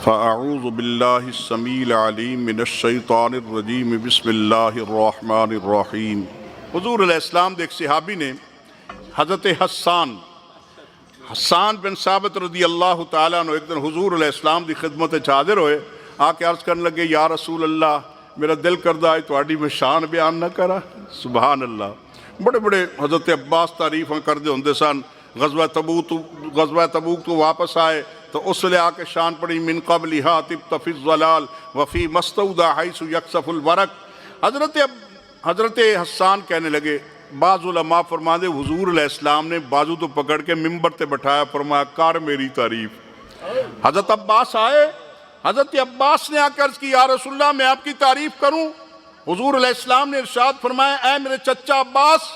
फ़अऊज़ु बिल्लाहि स्समीइल अलीम मिनश्शैतानिर रजीम बिस्मिल्लाहिर रहमानिर रहीम। हुज़ूर अलैहिस्सलाम के एक सहाबी ने हज़रत हस्सान बिन साबित रज़ी अल्लाह तआला अन्हु एक दिन हुज़ूर अलैहिस्सलाम की खिदमत हाज़िर होए, आके अर्ज़ करने लगे, या रसूल अल्लाह, मेरा दिल करदा है तुहाडी मैं शान बयान न करा। सुभान अल्लाह। बड़े बड़े हज़रत अब्बास तारीफ़ां करते होंदे सन। गज़वा तबूक तो वापस आए तो उस वे आके शान पड़ी, मिन क़ब्लिहा तिब्त फ़ी ज़लाल वफ़ी मस्तौदा हैसु यक्सफ़ुल वरक़। हज़रत हस्सान कहने लगे, बाज़ उलमा फरमाते हुज़ूर अलैहिस्सलाम ने बाजू तो पकड़ के मिंबर ते बैठाया, फरमाया कर मेरी तारीफ़। हज़रत अब्बास आए, हज़रत अब्बास ने आकर अर्ज़ की, या रसूलल्लाह मैं आपकी तारीफ़ करूँ? हुज़ूर अलैहिस्सलाम ने इरशाद फरमाया, ऐ मेरे चचा अब्बास,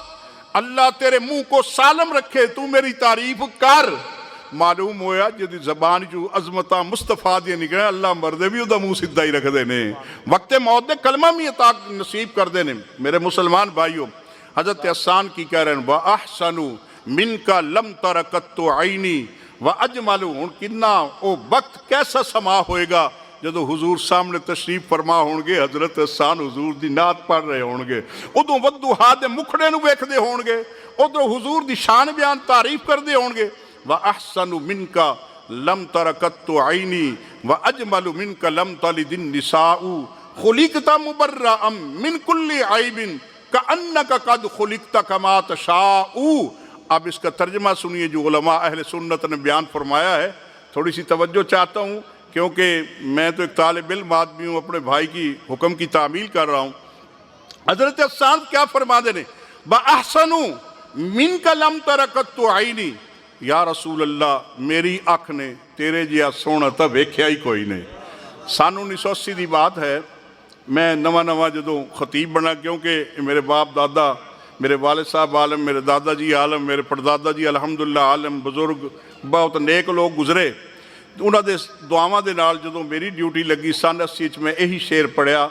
अल्लाह तेरे मुँह को सालम रखे, तू मेरी तारीफ़ कर। मालूम होया जिहदी ज़बान चो अज़मतां मुस्तफा दी निकले, अल्लाह मरदे भी उहदा मुँह सीधा ही रखते ने, वक्त मौत दे कलमा भी अता नसीब करते हैं। मेरे मुसलमान भाइयों, हज़रत हस्सान की कह रहे हैं, व अहसनु मिनका लम तर कत्तु ऐनी व अजमलु। हुण किन्ना ओ वक्त कैसा समा होएगा जदों हुजूर सामने तशरीफ फरमा होणगे, हज़रत हस्सान हुजूर दी नात पढ़ रहे होणगे, उदों वद्दुहा दे मुखड़े नूं वेखदे होणगे, उधरों हुजूर दी शान बयान तारीफ करदे होणगे। व अहसनु मिनका लम तर कत्तु ऐनी व अजमलु मिनका लम तलिदिन निसाउ खुलिकता मुबर्रअम मिन कुल्ली ऐबिन कअन्नका कद खुलिकता कमा तशाउ। अब इसका तर्जमा सुनिए जो उलमा अहले सुन्नत ने बयान फरमाया है। थोड़ी सी तवज्जो चाहता हूँ क्योंकि मैं तो एक तालिब इल्म आदमी हूँ, अपने भाई की हुक्म की तामील कर रहा हूँ। हज़रत हस्सान क्या फरमा देने, बअहसनु मिनका लम तर कत्तु ऐनी, या रसूल अल्लाह मेरी अख ने तेरे जिहा सोहना तो वेख्या ही कोई नहीं। सन 1980 की बात है, मैं नवा जो खतीब बना, क्योंकि मेरे बाप दादा, मेरे वालिद साहब आलम, मेरे दादा जी आलम, मेरे परदादा जी अलहमदुलिल्लाह आलम, बुजुर्ग बहुत नेक लोग गुजरे। उन्होंने दुआवां दे नाल जदों मेरी ड्यूटी लगी सन 80 मैं यही शेर पढ़िया।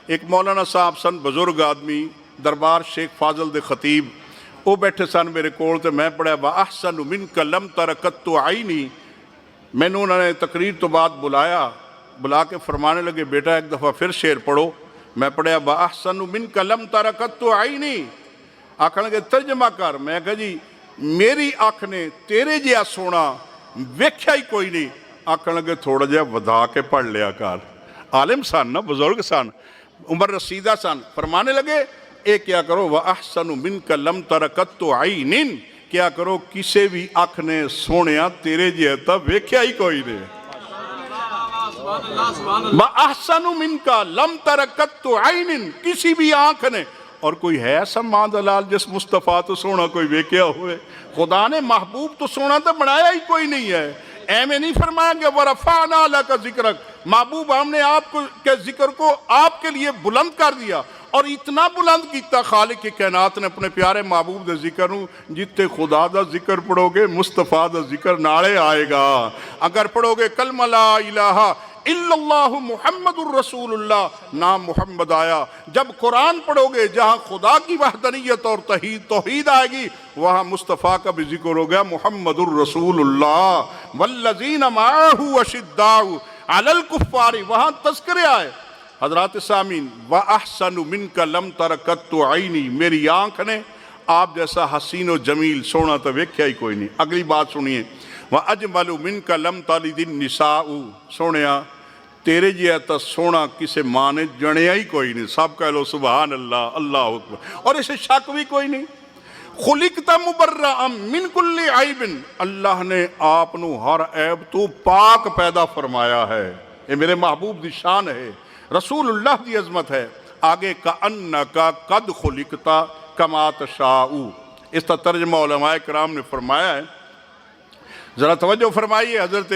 एक मौलाना साहब सन, बुजुर्ग आदमी, दरबार शेख फाजल दे खतीब, वो बैठे सन मेरे कोल ते मैं पढ़िया, व अहसनु मिनका लम तर कत्तु ऐनी। मैनू उन्होंने तकरीर तो बाद बुला के फरमाने लगे, बेटा एक दफ़ा फिर शेर पढ़ो। मैं पढ़िया, व अहसनु मिनका लम तर कत्तु ऐनी। आखन लगे तर्जमा कर। मैं कहा जी मेरी अख ने तेरे जिहा सोना वेख्या ही कोई नहीं। आखन लगे थोड़ा जिहा वधा के पढ़ लिया कर। आलिम सन ना, बुजुर्ग सन, उम्र रसीदा सन। फरमाने लगे ए क्या करो, व अहसनु मिनका लम तर कत्तु ऐनिन, क्या करो किसी भी अख ने सोने तेरे जिहा तो वेख्या ही कोई नहीं। व अहसनु मिनका लम तर कत्तु ऐनिन, किसी भी आंख ने, और कोई है ऐसा मां दलाल जिस मुस्तफ़ा तो सोना कोई वेख्या हुए? खुदा ने महबूब तो सोना तो बनाया ही कोई नहीं है। ऐमें नहीं फरमाया कि वरफ़अना लका ज़िक्रक, महबूब हमने आपको के जिक्र को आपके लिए बुलंद कर दिया, और इतना बुलंद किया खालिक की कायनात ने अपने प्यारे महबूब के जिक्र नूं। जिथे खुदा का जिक्र पढ़ोगे मुस्तफ़ा का जिक्र नाले आएगा। अगर पढ़ोगे कलमा ला इलाहा इल्लल्लाहु मुहम्मदुर रसूलुल्लाह, नाम मुहम्मद आया। जब कुरान पढ़ोगे जहाँ खुदा की वहदनियत और तौहीद आएगी, वहाँ मुस्तफ़ा का भी जिक्र हो गया, मुहम्मदुर रसूलुल्लाह वल्लज़ीना माअहु अशिद्दाउ अलल कुफ़्फ़ारि, वहाँ तज़किरे आए। हज़रात सामीन, व अहसनु मिनका लम तर कत्तु ऐनी, मेरी आँख ने आप जैसा हसीन व जमील सोना तो वेख्या ही कोई नहीं। अगली बात सुनिए, व अजमलु मिनका लम तलिदिन निसाउ, सोनिया तेरे जिहा तो सोना किसी माँ ने जनिया ही कोई नहीं। सब कह लो सुभान अल्लाह, अल्लाह अकबर। और इसे शक भी कोई नहीं। खुलिकता मुबर्रअम मिन कुल्ली ऐबिन, अल्लाह ने आपनू हर ऐब तो पाक पैदा फरमाया है। ये मेरे महबूब की शान है, रसूलुल्लाह की अजमत है। आगे का अन्नका कद खुलिकता कमा तशाउ, इसका तर्जमा उलमाए कराम ने फरमाया है। ज़रा तवज्जो फरमाइए, हज़रत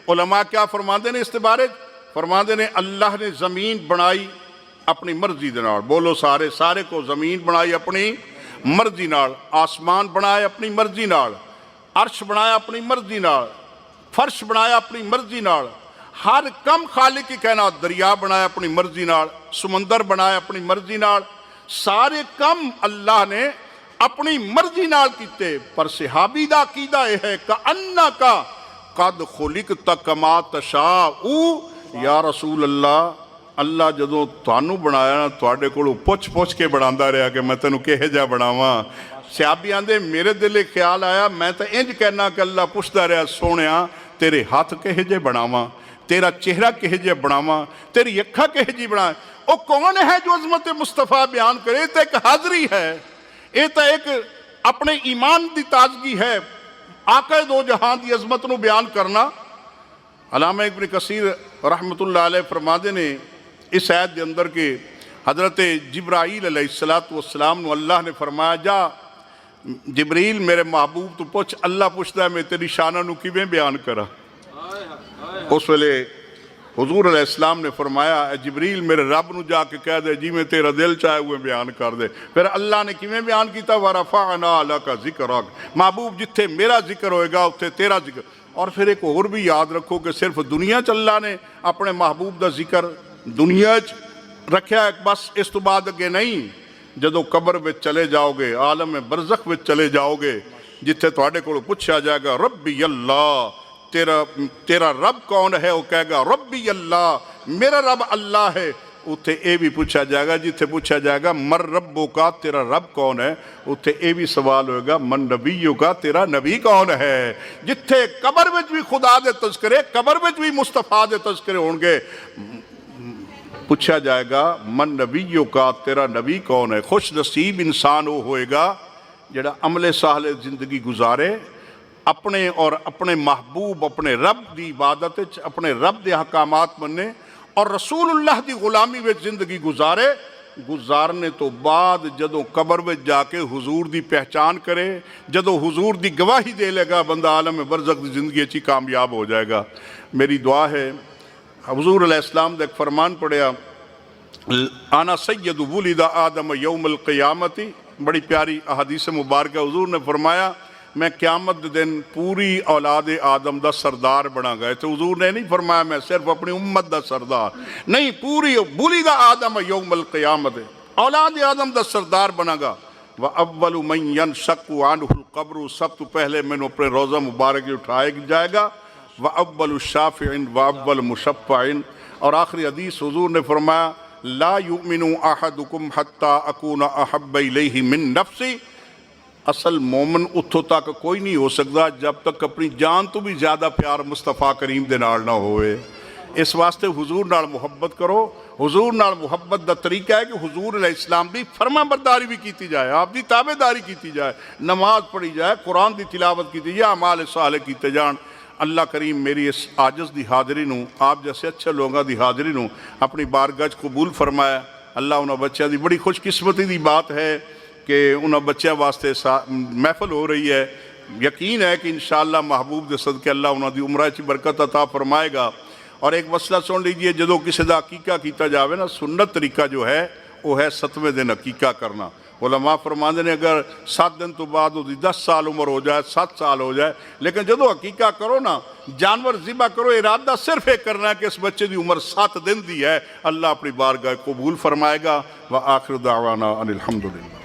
उलमा क्या फरमाते ने इसके बारे? फरमाते ने अल्लाह ने ज़मीन बनाई अपनी मर्जी दे नाल, बोलो सारे को ज़मीन बनाई अपनी मर्जी नाल, आसमान बनाए अपनी मर्जी नाल, अर्श बनाया अपनी मर्जी नाल, फर्श बनाया अपनी मर्जी नाल, हर कम खालिक की कहना, दरिया बनाया अपनी मर्जी नाल, समंदर बनाया अपनी मर्जी नाल, सारे कम अल्लाह ने अपनी मर्जी नाल कीते। पर सहाबी दा अकीदा यह है कि अन्ना का कद खुलिकता कमा तशाऊ या रसूल अल्लाह अल्लाह जदों तुहानू बनाया ना तुहाडे कोलों पुछ पुछ के बनांदा रहा कि मैं तैनूं किहो जिहा बनावां। सियाबी आंदे मेरे दिले ख्याल आया मैं तो इंज कहना कि अल्लाह पुछदा रहा सोहणिया तेरे हाथ किहो जिहे बनावां, तेरा चेहरा किहो जिहा बनावां, तेरी अखां किहो जी बना। वो कौन है जो अजमत मुस्तफ़ा बयान करे? तो एक हाजरी है, ये तो एक अपने ईमान की ताजगी है, आका दो जहां की अजमत नूं बयान करना। अलामा इब्न कसीर रहमतुल्लाह अलैह फरमाते ने इस आयत के अंदर के हज़रत जिब्राईल अलैहिस्सलातु वस्सलाम नूं अल्लाह ने फरमाया जा जिब्रील मेरे महबूब तू पुछ, अल्लाह पुछदा है मैं तेरी शाना नूं किवें बयान करा। उस वेले हुजूर अलैहिस्सलाम ने फरमाया जिब्रील मेरे रब नूं जाके कह दे जिवें तेरा दिल चाहे उवें बयान कर दे। फिर अल्लाह ने किवें बयान किया? वरफ़अना लका ज़िक्रक, महबूब जिथे मेरा जिक्र होएगा उत्थे तेरा जिक्र। और फिर एक होर भी याद रखो कि सिर्फ दुनिया च अल्लाह ने अपने महबूब का जिक्र दुनिया च रखा, बस इस तो बाद अगे नहीं। जदों कबर में चले जाओगे, आलम बरज़ख में चले जाओगे, जिथे तुहाडे कोलों पुछया जाएगा रब्बी अल्लाह, तेरा रब कौन है? वो कहेगा रब्बी अल्लाह, मेरा रब अल्लाह है। उत्थे ये भी पूछा जाएगा, जिथे पूछा जाएगा मर रब्बो का, तेरा रब कौन है? उत्थे ये भी सवाल होगा मन नबीयो का, तेरा नबी कौन है? जिथे कबर में भी खुदा दे तज़किरे, कबर में भी मुस्तफा दे तज़किरे होंगे, पूछा जाएगा मन नबीयो का, तेरा नबी कौन है? खुश नसीब इंसान वो होएगा जिहड़ा अमले साले जिंदगी गुजारे, अपने और अपने महबूब अपने रब की इबादत, अपने रब के हकामात मने और रसूलुल्लाह की गुलामी में जिंदगी गुजारे। गुजारने तो बाद जदों कबर में जाके हुजूर की पहचान करे, जदों हुजूर की गवाही दे लेगा, बंदा आलम बरज़ख की जिंदगी अच्छी कामयाब हो जाएगा। मेरी दुआ है, हुजूर अलैहिस्सलाम ने एक फरमान पढ़िया आना सय्यदु वुलिदा आदम यौमल क़ियामती, बड़ी प्यारी अहदीस मुबारक। हुजूर ने फरमाया मैं क़यामत दिन पूरी औलाद आदम का सरदार बना गए। तो हुजूर ने नहीं फरमाया मैं सिर्फ अपनी उम्मत का सरदार नहीं, पूरी वुलिदा आदम यौमल क़ियामत, औलाद आदम का सरदार बनागा। व अव्वलु मन यनशक्कु अन्हुल क़ब्र, सब तो पहले मैंने अपने रोज़ा मुबारक उठाया जाएगा। व अव्वलु शाफ़िइन व अव्वल मुशफ़्फ़इन, और आखिरी हदीस हुजूर ने फरमाया ला युमिनु अहदुकुम हत्ता अकूना अहब्ब इलैहि मिन नफ्सी, असल मोमन उत्थों तक कोई नहीं हो सकता जब तक अपनी जान तो भी ज़्यादा प्यार मुस्तफ़ा करीम दे नाल ना होए। इस वास्ते हुजूर नाल मुहब्बत करो। हुजूर नाल मुहब्बत का तरीका है कि हुजूर अलैहिस्सलाम की फरमा बरदारी भी की जाए, आपकी ताबेदारी की जाए, नमाज पढ़ी जाए, कुरान की तिलावत की जाए, अमाल साले किए जान। अल्लाह करीम मेरी इस आजिज़ की हाज़री नूं, आप जैसे अच्छे लोगों की हाज़री नूं अपनी बारगाह कबूल फरमाया। अल्लाह उन्होंने बच्चों की बड़ी खुशकिस्मती की बात है कि उन्होंने बच्चों वास्ते महफल हो रही है। यकीन है कि इंशाअल्लाह महबूब के सदके अल्लाह उन्होंने उम्र च बरकत अता फरमाएगा। और एक मसला सुन लीजिए, जदों किसी का अकीका किया जाए ना, सुन्नत तरीका जो है वो है 7वें दिन अकीका करना। उलमा फरमाते ने अगर 7 दिन तो बाद उसकी 10 साल उम्र हो जाए, 7 साल हो जाए, लेकिन जदों अकीका करो ना, जानवर ज़िबा करो, इरादा सिर्फ एक करना है कि इस बच्चे की उम्र 7 दिन की है। अल्लाह अपनी बारगाह कबूल फरमाएगा। व आखिर दावाना अनिल हम्दुलिल्लाह।